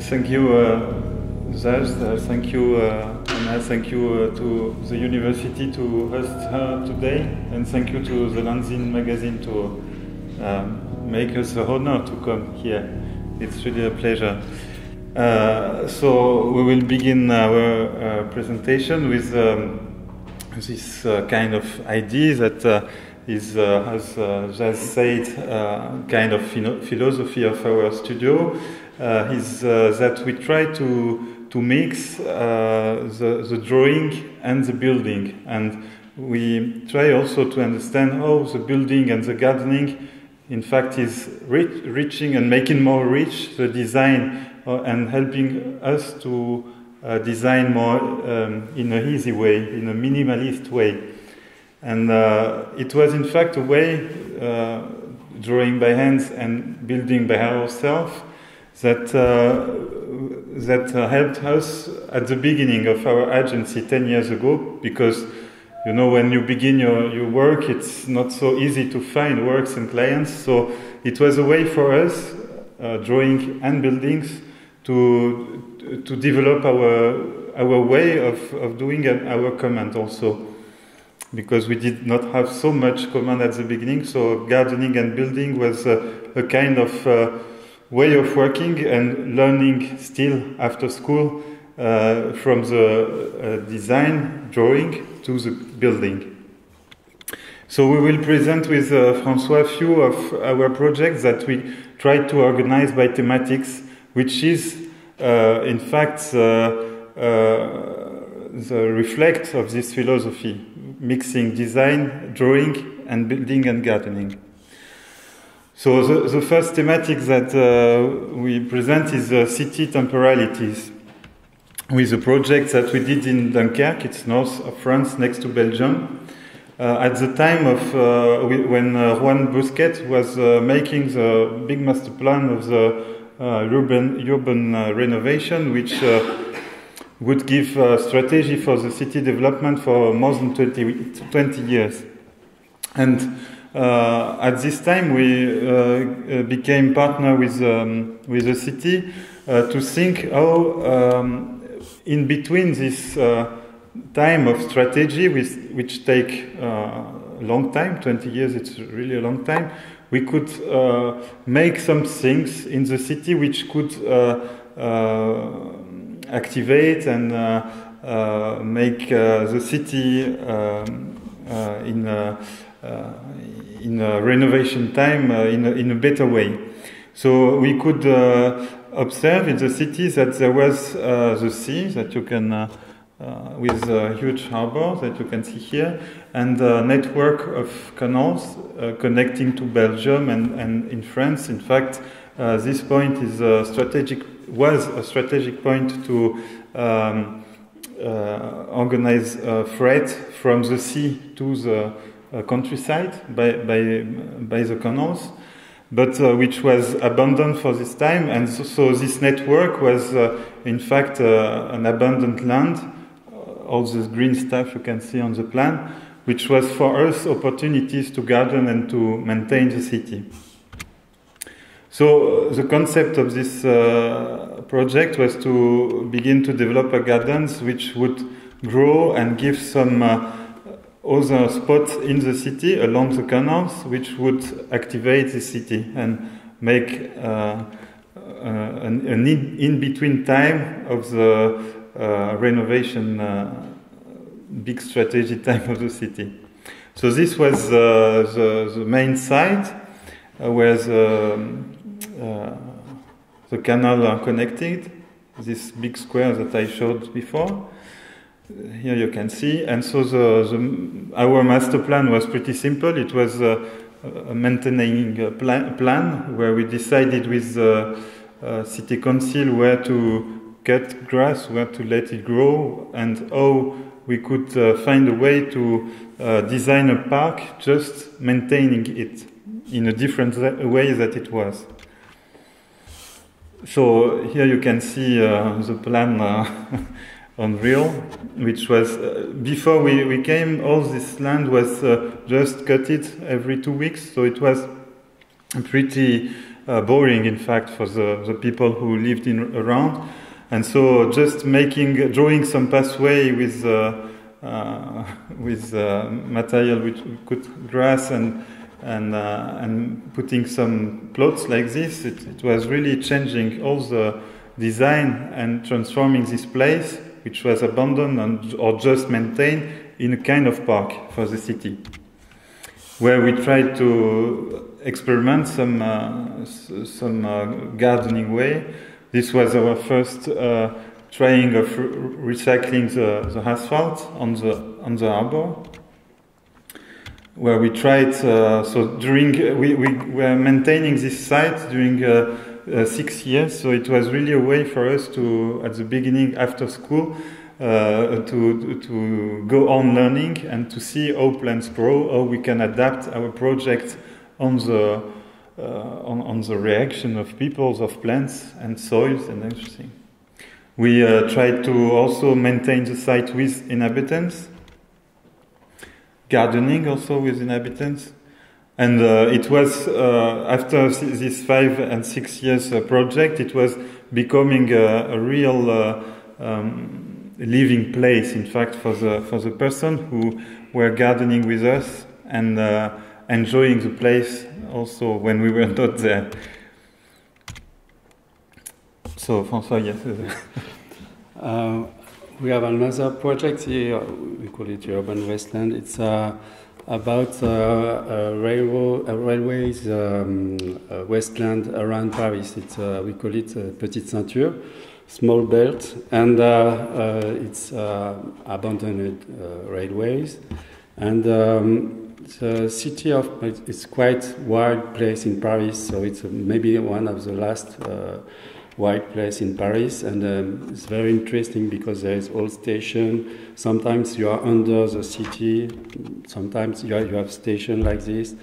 Thank you, Zaz. Thank you, Anna. Thank you to the university to host her today, and thank you to the Lanzin magazine to make us the honor to come here. It's really a pleasure. So we will begin our presentation with this kind of idea that is, as Zaz said, kind of philosophy of our studio. Is that we try to mix the drawing and the building, and we try also to understand how the building and the gardening in fact is reaching and making more rich the design and helping us to design more in an easy way, in a minimalist way. And it was in fact a way, drawing by hands and building by ourselves, that helped us at the beginning of our agency 10 years ago, because you know, when you begin your work, it's not so easy to find works and clients. So it was a way for us, drawing and buildings, to develop our way of doing our comment also, because we did not have so much command at the beginning. So gardening and building was a kind of way of working and learning still after school, from the design, drawing to the building. So we will present with François a few of our projects that we try to organize by thematics, which is in fact the reflect of this philosophy, mixing design, drawing, and building and gardening. So the first thematic that we present is city temporalities, with a project that we did in Dunkirk. It's north of France, next to Belgium. At the time of when Juan Busquets was making the big master plan of the urban renovation, which would give strategy for the city development for more than 20 years. And at this time, we became partner with the city to think how, in between this time of strategy, which take a long time, 20 years, it's really a long time, we could make some things in the city which could activate and make the city in a renovation time in a better way. So we could observe in the city that there was the sea that you can, with a huge harbor that you can see here, and a network of canals connecting to Belgium and in France. In fact, this point is was a strategic point to organize freight from the sea to the countryside by the canals, but which was abandoned for this time. And so this network was in fact an abandoned land, all this green stuff you can see on the plan, which was for us opportunities to garden and to maintain the city. So the concept of this project was to begin to develop a gardens which would grow and give some other spots in the city along the canals, which would activate the city and make an in-between time of the renovation, big strategy time of the city. So this was the main site where the canal are connected, this big square that I showed before. Here you can see. And so our master plan was pretty simple. It was a maintaining plan where we decided with the city council where to cut grass, where to let it grow, and how we could find a way to design a park just maintaining it in a different way that it was. So here you can see the plan on real, which was before we came, all this land was just cut it every 2 weeks, so it was pretty boring, in fact, for the people who lived around. And so just drawing some pathway with material which we could grass and putting some plots like this, it was really changing all the design and transforming this place, which was abandoned or just maintained, in a kind of park for the city, where we tried to experiment some gardening way. This was our first trying of recycling the asphalt on the harbor, where we tried. So we were maintaining this site during 6 years. So it was really a way for us to, at the beginning after school, to go on learning and to see how plants grow, how we can adapt our project on the reaction of peoples, of plants and soils and everything. We tried to also maintain the site with inhabitants, gardening also with inhabitants, and it was after this 5 and 6 years project, it was becoming a real living place, in fact, for the person who were gardening with us and enjoying the place also when we were not there. So, François, yes. We have another project here. We call it Urban Wasteland. It's about railways wasteland around Paris. We call it Petite Ceinture, small belt, and it's abandoned railways. And the city it's quite wide place in Paris, so it's maybe one of the last wide place in Paris, and it's very interesting because there is old station. Sometimes you are under the city, sometimes you have station like this,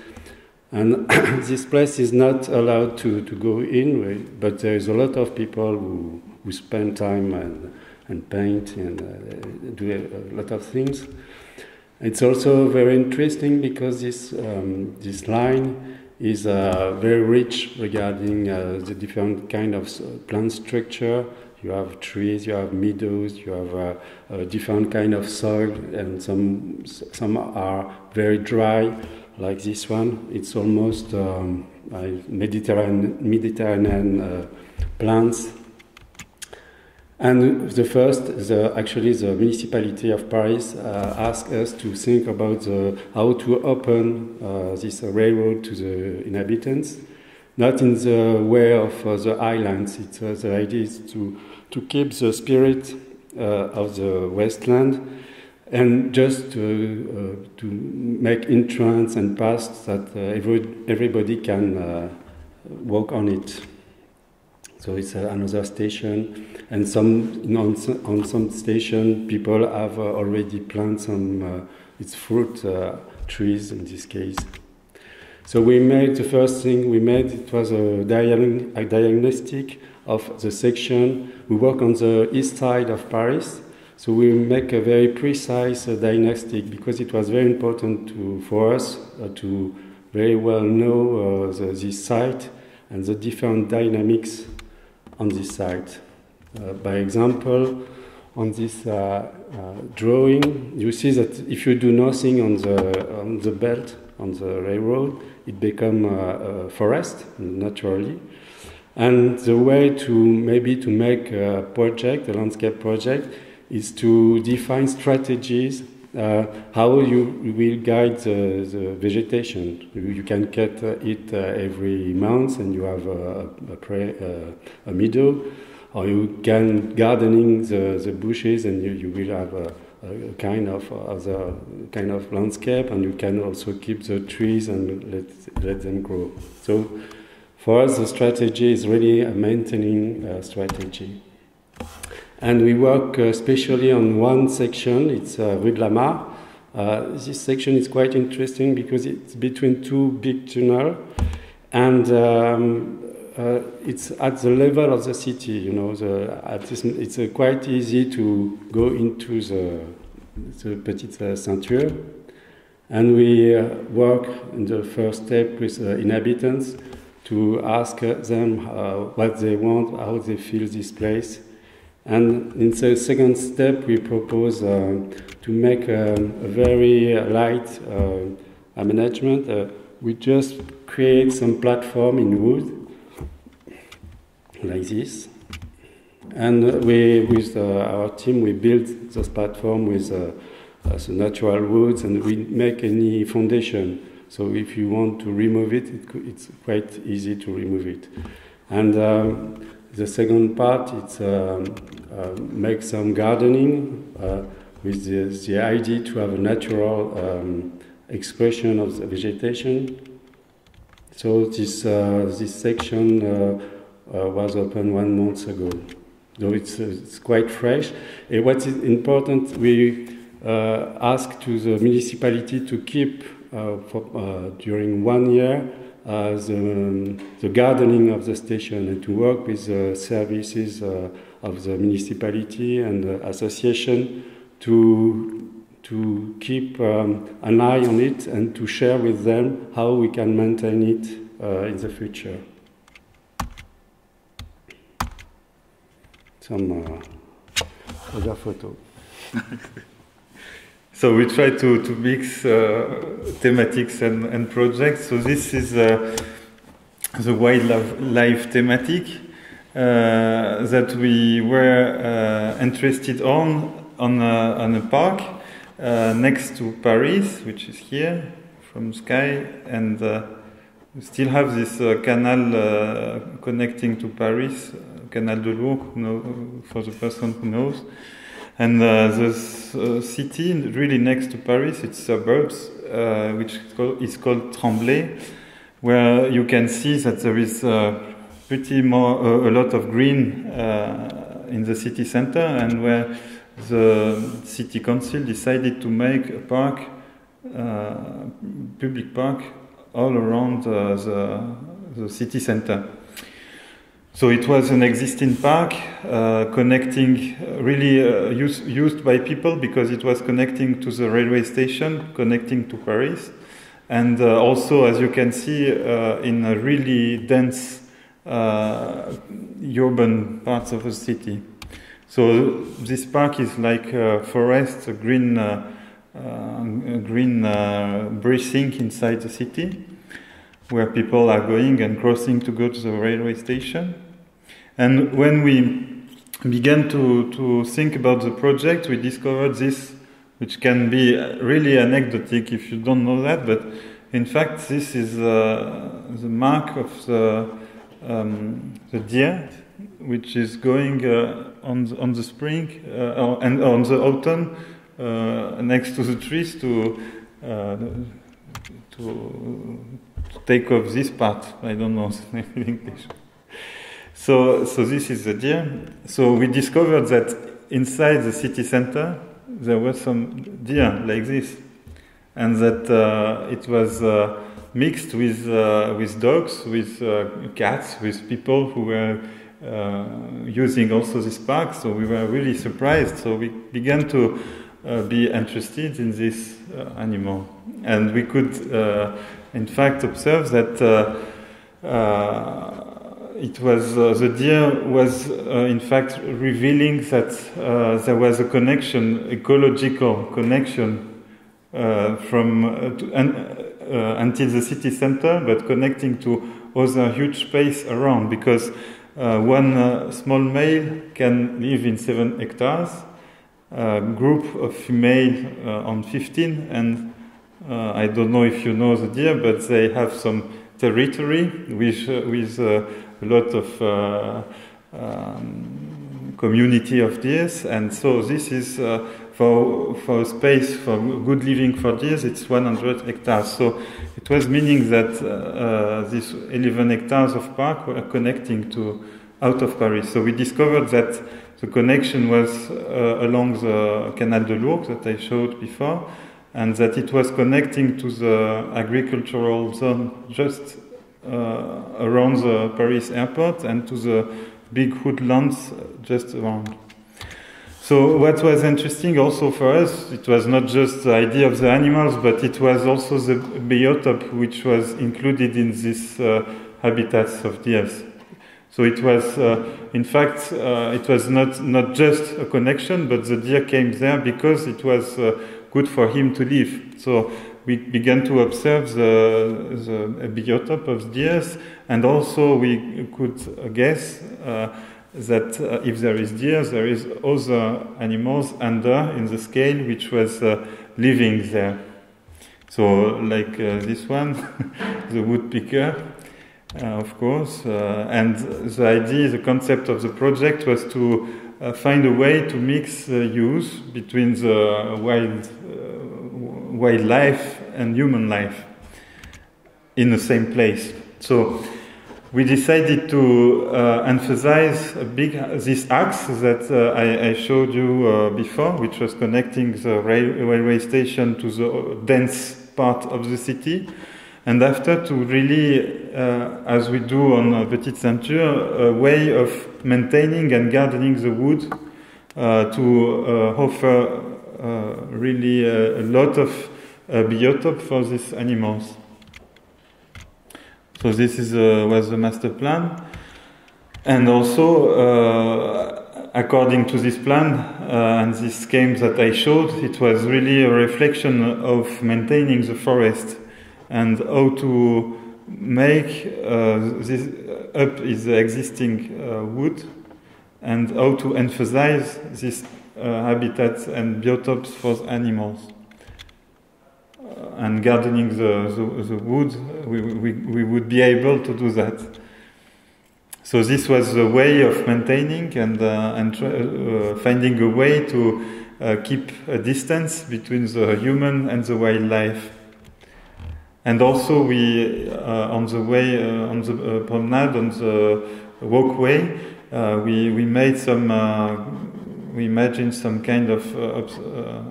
and this place is not allowed to go in, but there is a lot of people who spend time and paint and do a lot of things. It's also very interesting because this line is very rich regarding the different kind of plant structure. You have trees, you have meadows, you have a different kind of soil, and some are very dry, like this one. It's almost Mediterranean plants. And actually the municipality of Paris asked us to think about how to open this railroad to the inhabitants, not in the way of the islands. The idea is to keep the spirit of the wasteland, and just to make entrance and paths that everybody can walk on it. So it's another station, and on some station people have already planted some it's fruit trees in this case. So the first thing we made, it was a diagnostic of the section. We work on the east side of Paris, so we make a very precise diagnostic because it was very important for us to very well know this site and the different dynamics on this site. By example, on this drawing, you see that if you do nothing on the belt, on the railroad, it becomes a forest naturally. And the way to make a landscape project, is to define strategies how you will guide the vegetation. You can cut it every month, and you have a meadow, or you can gardening the bushes, and you will have a kind of other kind of landscape, and you can also keep the trees and let them grow. So for us, the strategy is really a maintaining strategy. And we work especially on one section, it's Rue de la Mare. This section is quite interesting because it's between two big tunnels, and it's at the level of the city, it's quite easy to go into the Petite Ceinture. And we work in the first step with inhabitants to ask them what they want, how they feel this place. And in the second step, we propose to make a very light management. We just create some platform in wood, like this. And with our team, we build this platform with the natural woods, and we make any foundation. So if you want to remove it, it's quite easy to remove it. And the second part, it's make some gardening with the idea to have a natural expression of the vegetation. So this section was opened 1 month ago. So it's quite fresh. And what is important, we ask to the municipality to keep during 1 year the gardening of the station, and to work with the services of the municipality and the association to keep an eye on it and to share with them how we can maintain it in the future. Some other photo. So we try to mix thematics and projects. So this is the wildlife thematic that we were interested on a park next to Paris, which is here from Sky, and we still have this canal connecting to Paris, Canal de Lourdes, for the person who knows. And the city really next to Paris, it's suburbs, which is called Tremblay, where you can see that there is a lot of green in the city center, and where the city council decided to make a park, public park, all around the city center. So it was an existing park connecting, really used by people, because it was connecting to the railway station, connecting to Paris, and also, as you can see, in a really dense urban parts of the city. So this park is like a forest, a green precinct inside the city, where people are going and crossing to go to the railway station. And when we began to think about the project, we discovered this, which can be really anecdotic if you don't know that, but in fact this is the mark of the deer, which is going on the spring and on the autumn next to the trees to take off this part. I don't know the name in English. So this is the deer. So we discovered that inside the city center there were some deer like this, and that it was mixed with dogs, with cats, with people who were using also this park. So we were really surprised. So we began to be interested in this animal, and we could in fact observe that it was the deer was in fact revealing that there was a connection, ecological connection until the city center, but connecting to other huge space around, because one small male can live in 7 hectares, a group of female on 15, and I don't know if you know the deer, but they have some territory with a lot of community of deers, and so this is for space for good living for deers. It's 100 hectares. So it was meaning that these 11 hectares of park were connecting to out of Paris. So we discovered that the connection was along the Canal de Lourdes that I showed before, and that it was connecting to the agricultural zone just around the Paris airport and to the big woodlands just around. So what was interesting also for us, it was not just the idea of the animals, but it was also the biotope which was included in this habitats of deers. So it was, in fact, it was not just a connection, but the deer came there because it was good for him to live. So we began to observe the biotope of deers, and also we could guess that if there is deer, there is other animals under in the scale which was living there. So like this one, the woodpecker, of course, and the idea, the concept of the project was to find a way to mix use between the wildlife and human life in the same place. So we decided to emphasize this axe that I showed you before, which was connecting the railway station to the dense part of the city, and after to really, as we do on Petite Ceinture, a way of maintaining and gardening the wood to offer really a lot of biotope for these animals. So this was the master plan, and also according to this plan and this scheme that I showed, it was really a reflection of maintaining the forest and how to make this up is the existing wood, and how to emphasize these habitats and biotopes for animals. And gardening the wood, we would be able to do that. So this was a way of maintaining and finding a way to keep a distance between the human and the wildlife. And also we, on the way, on the promenade, on the walkway, we made some, we imagined some kind of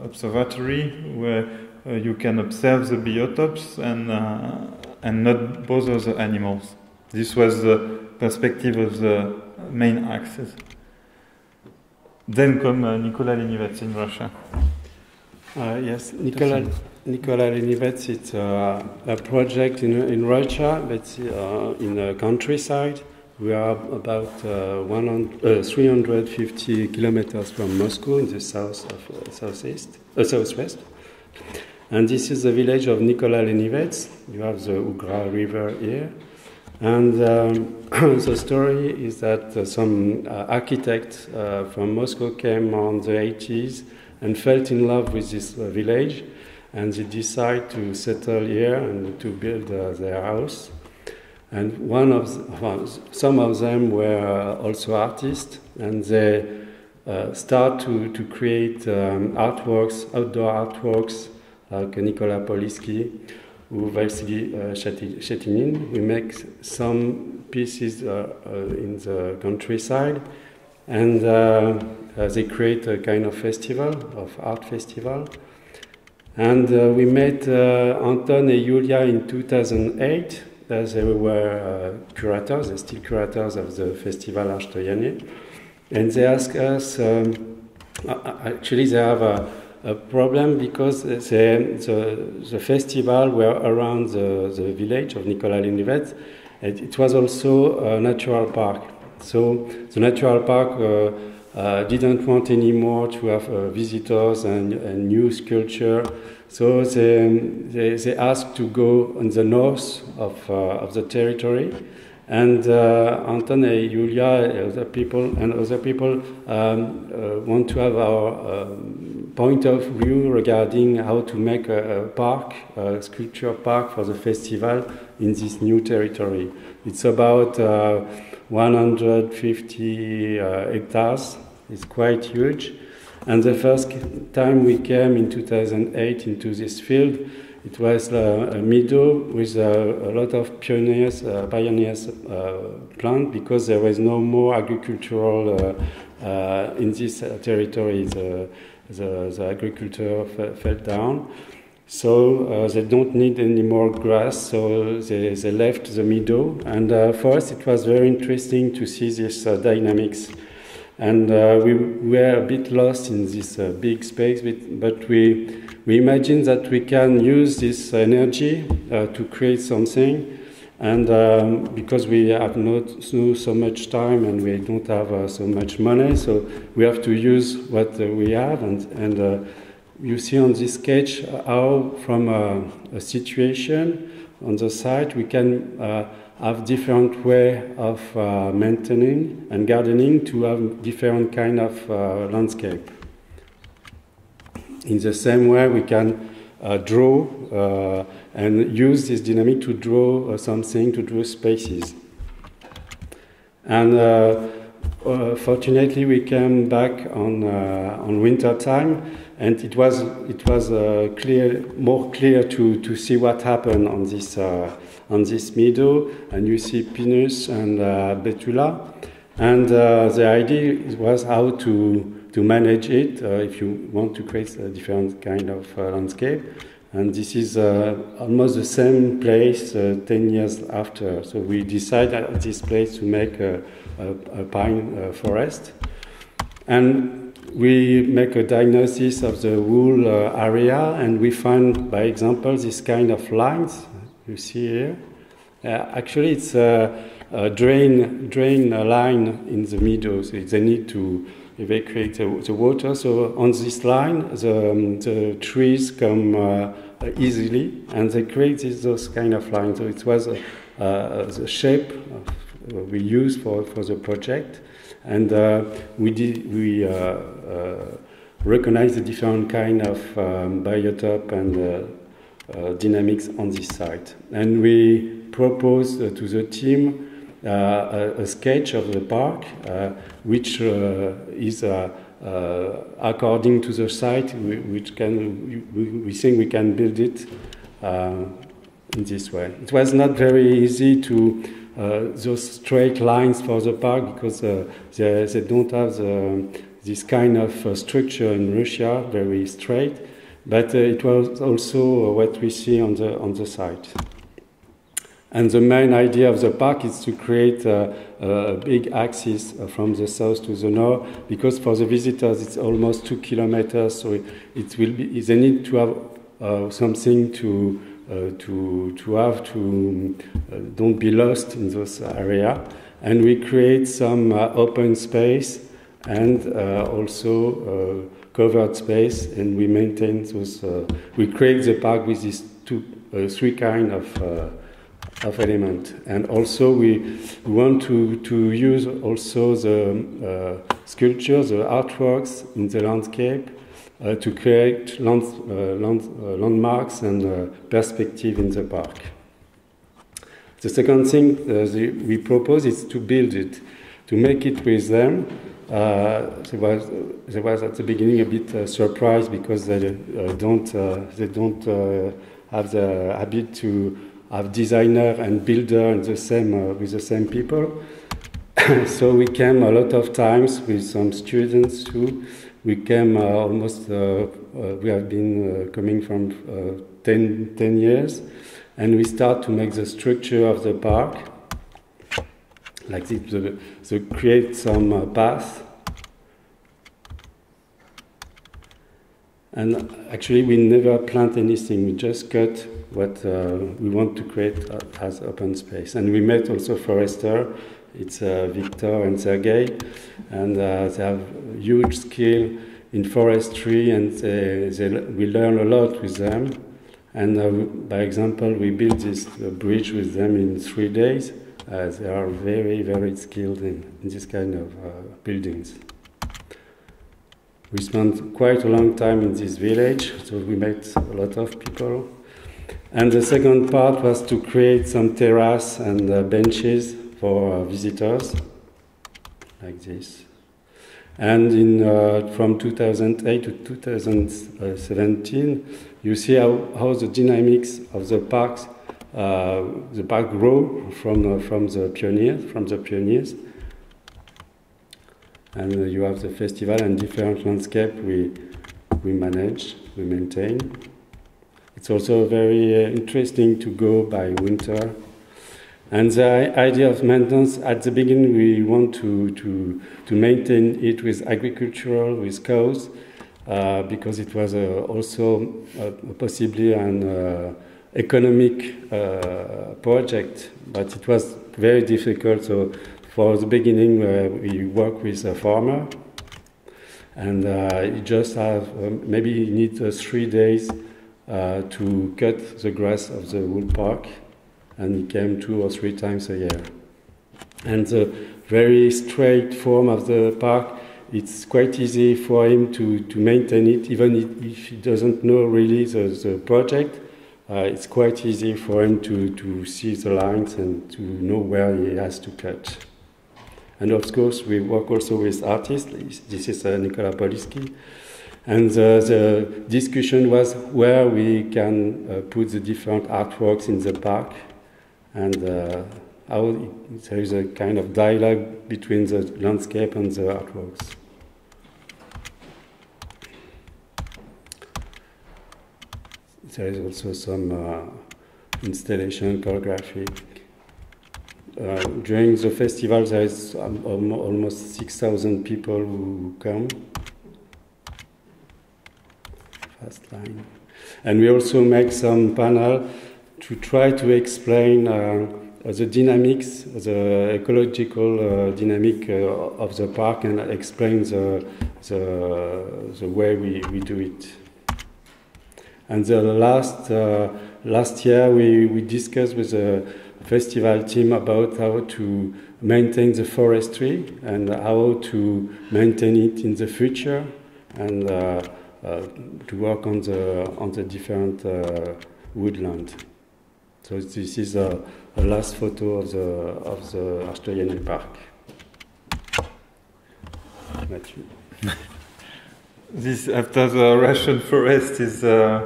observatory where you can observe the biotopes and not bother the animals. This was the perspective of the main axis. Then come Nicolas Lenivets in Russia. Yes, Nicolas Lenivets, it's a project in Russia, but in the countryside. We are about 350 kilometers from Moscow in the southwest. And this is the village of Nicolas Lenivets. You have the Ugra River here. And the story is that some architect from Moscow came on the 80s and fell in love with this village, and they decided to settle here and to build their house. And some of them were also artists, and they start to create artworks, outdoor artworks, like Nicolas Polisky or Vasily Shetinin. We make some pieces in the countryside, and they create a kind of festival, of art festival. And we met Anton and Yulia in 2008. They were curators, they're still curators of the Festival Arstoyane. And they asked us, actually they have a problem because the festival were around the village of Nicolas Lenivets. It was also a natural park. So the natural park didn't want anymore to have visitors and new sculpture. So they asked to go on the north of the territory. And Anton and Yulia, other people want to have our point of view regarding how to make a park, a sculpture park for the festival in this new territory. It's about 150 hectares. It's quite huge. And the first time we came in 2008 into this field, it was a meadow with a lot of pioneers plant, because there was no more agricultural in this territory. The agriculture fell down, so they don't need any more grass. So they left the meadow, and for us it was very interesting to see this dynamics. And we were a bit lost in this big space, but we imagined that we can use this energy to create something. And because we have not so much time and we don't have so much money, so we have to use what we have. And you see on this sketch how from a situation on the site we can have different way of maintaining and gardening to have different kind of landscape. In the same way we can draw and use this dynamic to draw something, to draw spaces. And fortunately we came back on winter time, and it was more clear to see what happened on this meadow. And you see Pinus and Betula, and the idea was how to manage it if you want to create a different kind of landscape. And this is almost the same place 10 years after. So we decided at this place to make a pine forest. And we make a diagnosis of the whole area, and we find, by example, this kind of lines you see here. Actually, it's a drain line in the meadow, so they need to evacuate the water. So on this line, the trees come easily, and they create those kind of lines. So it was the shape we used for the project, and we recognize the different kind of biotope and dynamics on this site. And we proposed to the team a sketch of the park, which is according to the site, we think we can build it in this way. It was not very easy to those straight lines for the park, because they don't have this kind of structure in Russia, very straight. But it was also what we see on the site. And the main idea of the park is to create a big axis from the south to the north, because for the visitors it's almost 2 kilometers, so it will be, they need to have something to don't be lost in this area. And we create some open space and also covered space, and we maintain those. We create the park with these three kind of element. And also we want to use also the sculptures, the artworks in the landscape to create landmarks and perspective in the park. The second thing we propose is to build it, to make it with them. They was at the beginning a bit surprised, because they don't have the habit to have designer and builder in the same with the same people. So we came a lot of times with some students too. We came almost. We have been coming from 10 years, and we start to make the structure of the park, like this, to create some path. And actually, we never plant anything. We just cut what we want to create as open space. And we met also forester. It's Victor and Sergei, and they have huge skill in forestry, and we learn a lot with them. And by example, we built this bridge with them in 3 days. They are very, very skilled in this kind of buildings. We spent quite a long time in this village, so we met a lot of people. And the second part was to create some terrace and benches for visitors, like this. And from 2008 to 2017, you see how the dynamics of the park grew from the pioneers. And you have the festival and different landscape we manage, we maintain. It's also very interesting to go by winter. And the idea of maintenance, at the beginning we want to maintain it with agricultural, with cows, because it was also possibly economic project, but it was very difficult. So for the beginning, we work with a farmer, and he just have maybe he needs 3 days to cut the grass of the wool park, and he came 2 or 3 times a year. And the very straight form of the park, it's quite easy for him to maintain it, even if he doesn't know really the project. It's quite easy for him to see the lines and to know where he has to cut. And of course, we work also with artists. This is Nicolas Poliski. And the discussion was where we can put the different artworks in the park, and how there is a kind of dialogue between the landscape and the artworks. There is also some installation, choreography. During the festival, there is almost 6,000 people who come. Fast line. And we also make some panel to try to explain the dynamics, the ecological dynamic of the park, and explain the way we do it. And the last year we discussed with the festival team about how to maintain the forestry and how to maintain it in the future, and to work on the different woodland. So this is a last photo of the Arstoyane Park. Mathieu. This, after the Russian forest, is a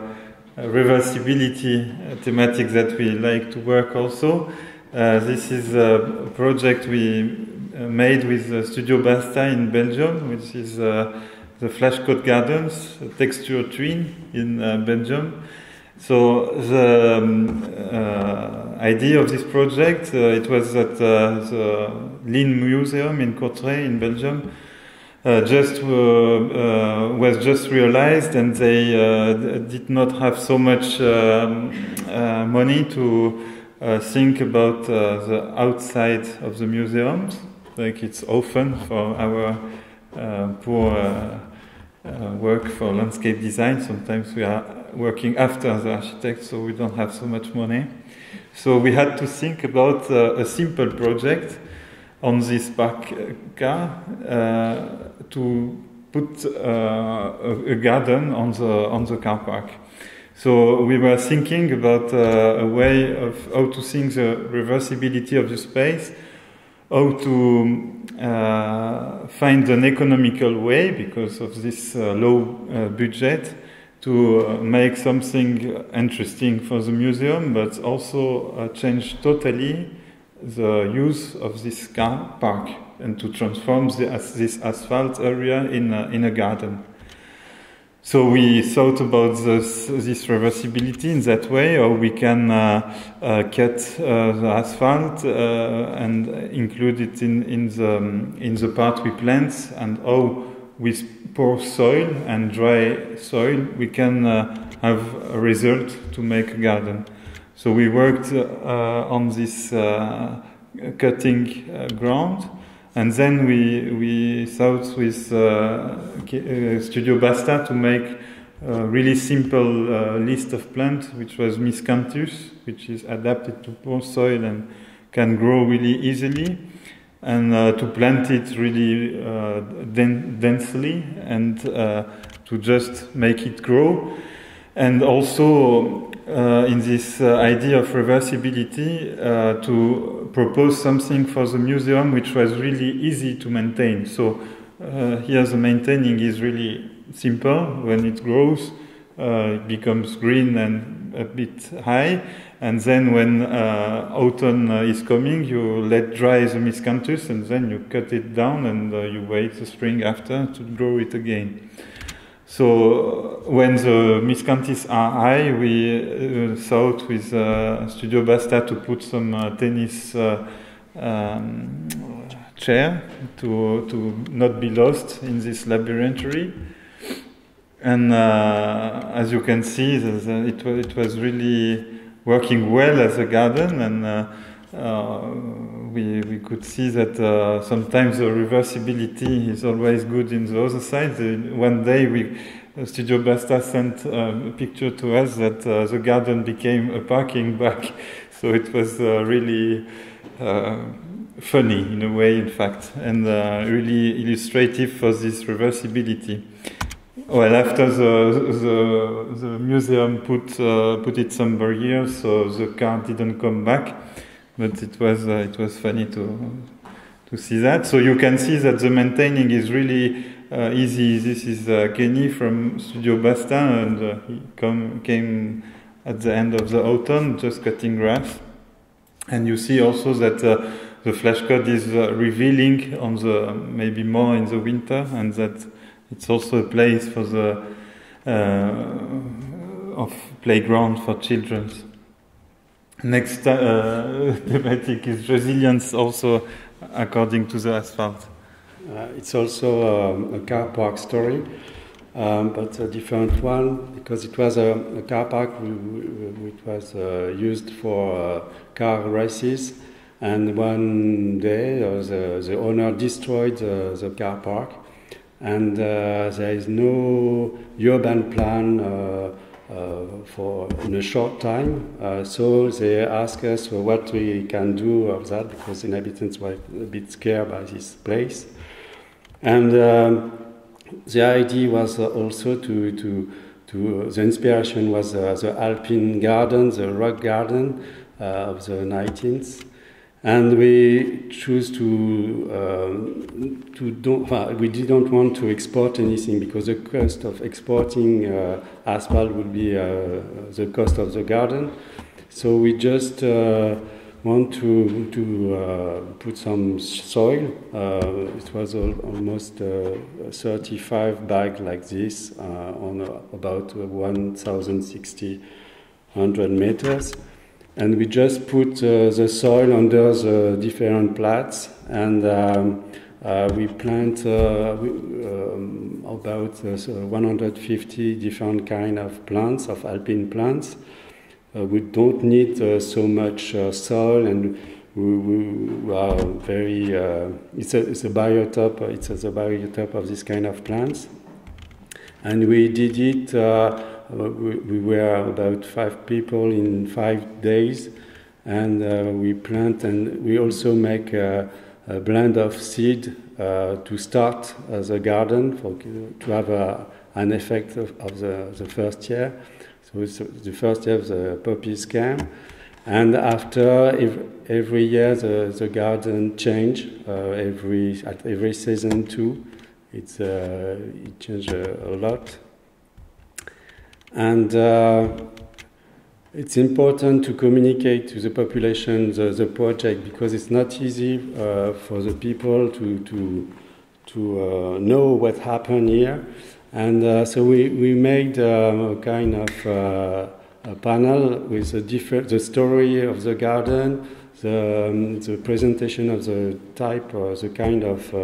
reversibility thematic that we like to work also. This is a project we made with Studio Basta in Belgium, which is the Flashcode Gardens, a texture twin in Belgium. So the idea of this project, it was at the Lynn Museum in Courtrai in Belgium. Was just realized, and they did not have so much money to think about the outside of the museums, like it's often for our poor work for landscape design. Sometimes we are working after the architect, so we don't have so much money. So we had to think about a simple project on this park car to put a garden on the car park. So we were thinking about a way of how to think the reversibility of the space, how to find an economical way, because of this low budget, to make something interesting for the museum, but also change totally the use of this car park and to transform this asphalt area in a garden. So we thought about this reversibility in that way, or we can cut the asphalt and include it in the part we plant, and how with poor soil and dry soil we can have a result to make a garden. So we worked on this cutting ground, and then we thought with Studio Basta to make a really simple list of plants, which was Miscanthus, which is adapted to poor soil and can grow really easily, and to plant it really densely and to just make it grow. And also in this idea of reversibility, to propose something for the museum which was really easy to maintain. So here the maintaining is really simple. When it grows, it becomes green and a bit high. And then when autumn is coming, you let dry the Miscanthus, and then you cut it down, and you wait the spring after to grow it again. So when the Miscanthus are high, we thought with Studio Basta to put some tennis chair to not be lost in this labyrinthary. And as you can see, it was really working well as a garden, and we could see that sometimes the reversibility is always good in the other side. One day Studio Basta sent a picture to us that the garden became a parking bag, so it was really funny in a way, in fact, and really illustrative for this reversibility. Well, after the museum put it some barriers, so the car didn't come back, but it was funny to see that. So you can see that the maintaining is really easy. This is Kenny from Studio Basta, and he came at the end of the autumn, just cutting grass. And you see also that the flashcard is revealing on maybe more in the winter, and that it's also a place for the of playground for children. Next thematic is resilience, also according to the asphalt. It's also a car park story, but a different one, because it was a car park which was used for car races, and one day the owner destroyed the car park, and there is no urban plan for in a short time, so they asked us what we can do of that, because inhabitants were a bit scared by this place. And the idea was also to the inspiration was the Alpine garden, the rock garden of the 19th, and we choose we didn't want to export anything, because the cost of exporting asphalt would be the cost of the garden. So we just want to put some soil. It was almost 35 bags like this on about 1,600 meters. And we just put the soil under the different plants, and we plant about 150 different kind of plants, of alpine plants. We don't need so much soil, and we are very. It's a biotop. It's a biotop of this kind of plants, and we did it. We were about 5 people in 5 days, and we plant, and we also make a blend of seed to start the garden to have an effect of the first year. So it's the first year the poppies came, and after every year the garden change at every season too. It changed a lot. And it's important to communicate to the population the project, because it's not easy for the people to know what happened here. And so we made a kind of a panel with the story of the garden, the presentation of the type or the kind of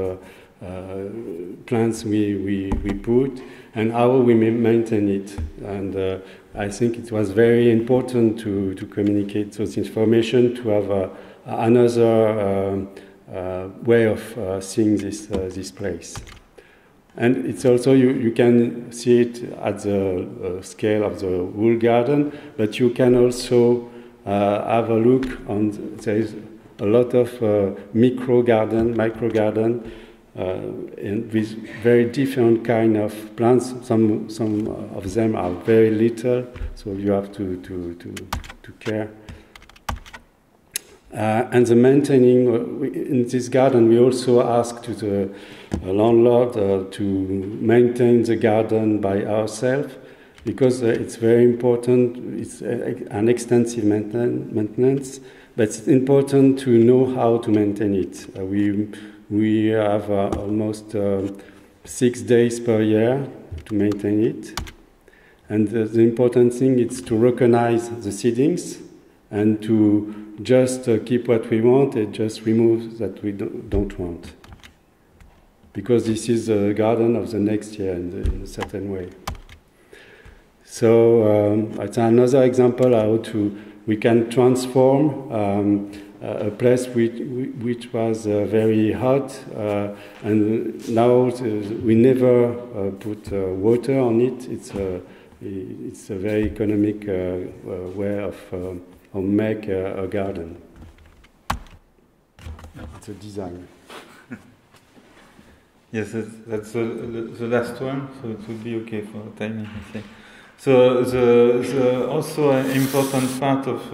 plants we put, and how we maintain it. And I think it was very important to communicate those information, to have another way of seeing this place. And it's also, you can see it at the scale of the whole garden, but you can also have a look on, there is a lot of micro garden, and with very different kind of plants. Some of them are very little, so you have to care. And the maintaining in this garden, we also ask to the landlord to maintain the garden by ourselves, because it's very important. It's an extensive maintenance, but it's important to know how to maintain it. We have almost 6 days per year to maintain it. And the important thing is to recognize the seedings and to just keep what we want and just remove that we don't want. Because this is the garden of the next year in a certain way. So it's another example how we can transform a place which was very hot, and now we never put water on it. It's a very economic way of make a garden. It's a design. Yes, that's the last one, so it will be okay for timing, I think. So the also an important part of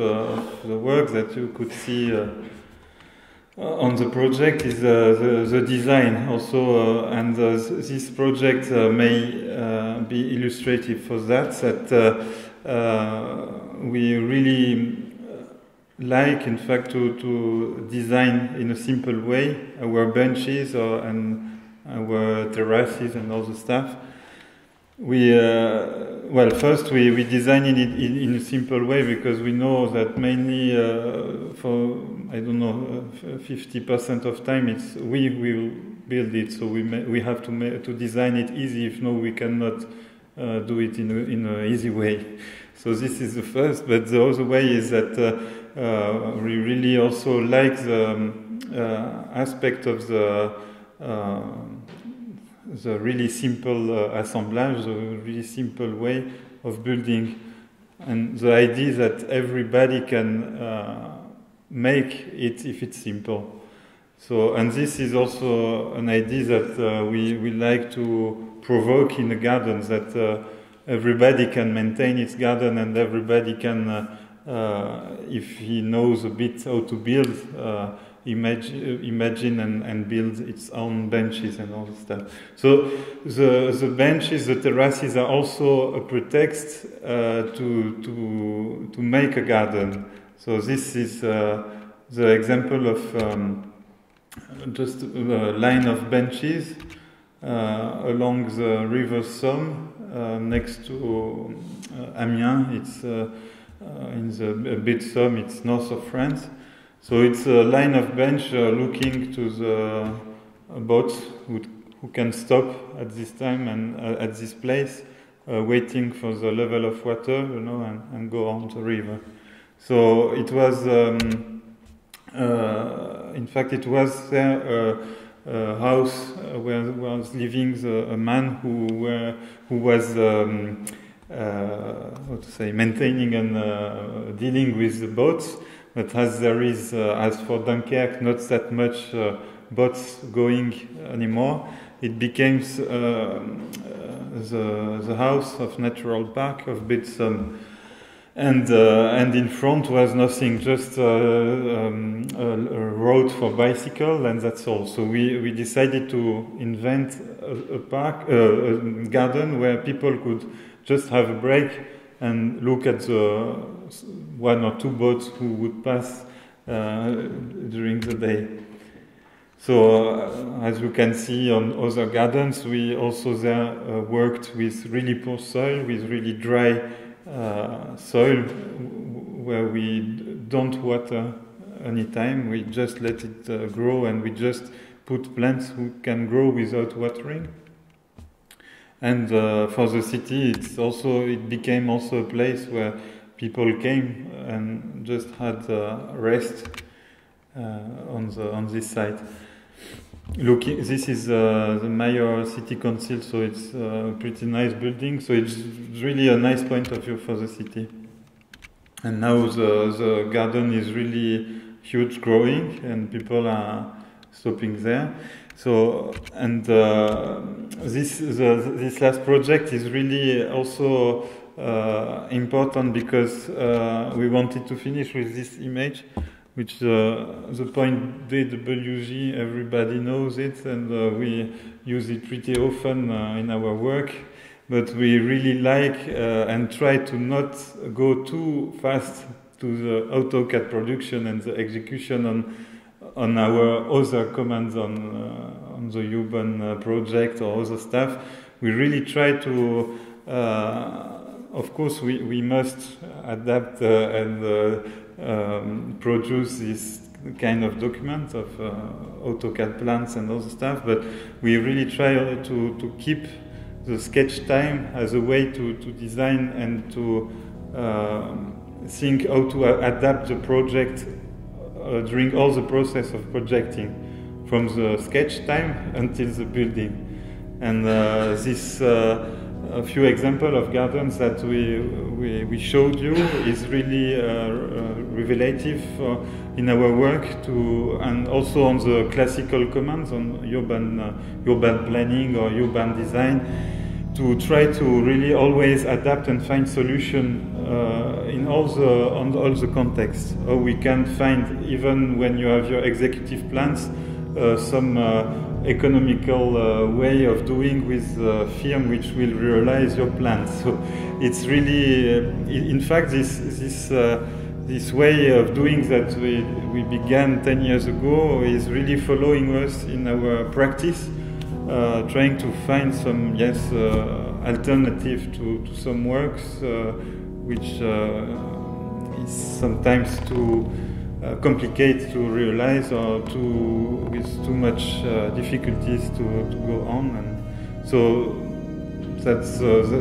the work that you could see on the project is the design also, and this project may be illustrative for that. We really like, in fact, to design in a simple way our benches and our terraces and all the stuff. Well, first we design it in a simple way because we know that mainly for, I don't know, 50% of time it's we will build it, so we have to design it easy. If no, we cannot do it in a easy way. So this is the first, but the other way is that we really also like the aspect of the really simple assemblage, the really simple way of building, and the idea that everybody can make it if it's simple. So, and this is also an idea that we like to provoke in the garden, that everybody can maintain its garden and everybody can, if he knows a bit how to build, imagine and build its own benches and all this stuff. So the benches, the terraces are also a pretext to make a garden. So this is the example of just a line of benches along the river Somme next to Amiens. It's in the bit Somme, it's north of France. So it's a line of bench looking to the boats who can stop at this time and at this place, waiting for the level of water, and go on the river. So it was, in fact, it was there a house where was living a man who was how to say, maintaining and dealing with the boats. But as there is, as for Dunkirk, not that much boats going anymore, it became the house of Natural Park of Bit Somme. And in front was nothing, just a road for bicycle, and that's all. So we decided to invent a park, a garden where people could just have a break and look at the one or two boats who would pass during the day. So as you can see on other gardens, we also there worked with really poor soil, with really dry soil, where we don't water anytime. We just let it grow, and we just put plants who can grow without watering. And for the city, it became also a place where people came and just had rest on this site. This is the Mayor City Council, so it's a pretty nice building. So it's really a nice point of view for the city. And now the garden is really huge, growing, and people are stopping there. So, and this last project is really also important because we wanted to finish with this image, which the point DWG, everybody knows it, and we use it pretty often in our work. But we really like and try to not go too fast to the AutoCAD production and the execution on our other commands on the Huban project or other stuff. We really try to, of course, we must adapt and produce this kind of document of AutoCAD plans and other stuff, but we really try to keep the sketch time as a way to design and to think how to adapt the project during all the process of projecting, from the sketch time until the building. And this a few examples of gardens that we showed you is really revelative in our work, and also on the classical commands on urban planning or urban design, to try to really always adapt and find solution on all the contexts. How we can find, even when you have your executive plans, some economical way of doing with firm which will realize your plans. So it's really, in fact, this way of doing that we began 10 years ago is really following us in our practice, trying to find some alternative to some works which is sometimes too complicated to realize, or with too much difficulties to go on. And so that's the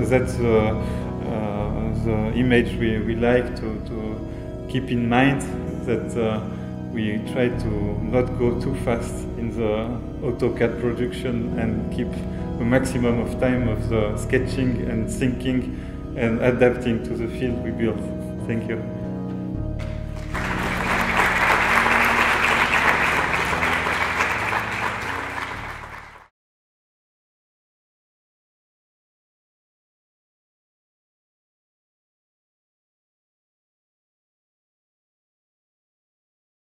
image we like to keep in mind, that we try to not go too fast in the AutoCAD production and keep a maximum of time of the sketching and thinking and adapting to the field we build. Thank you.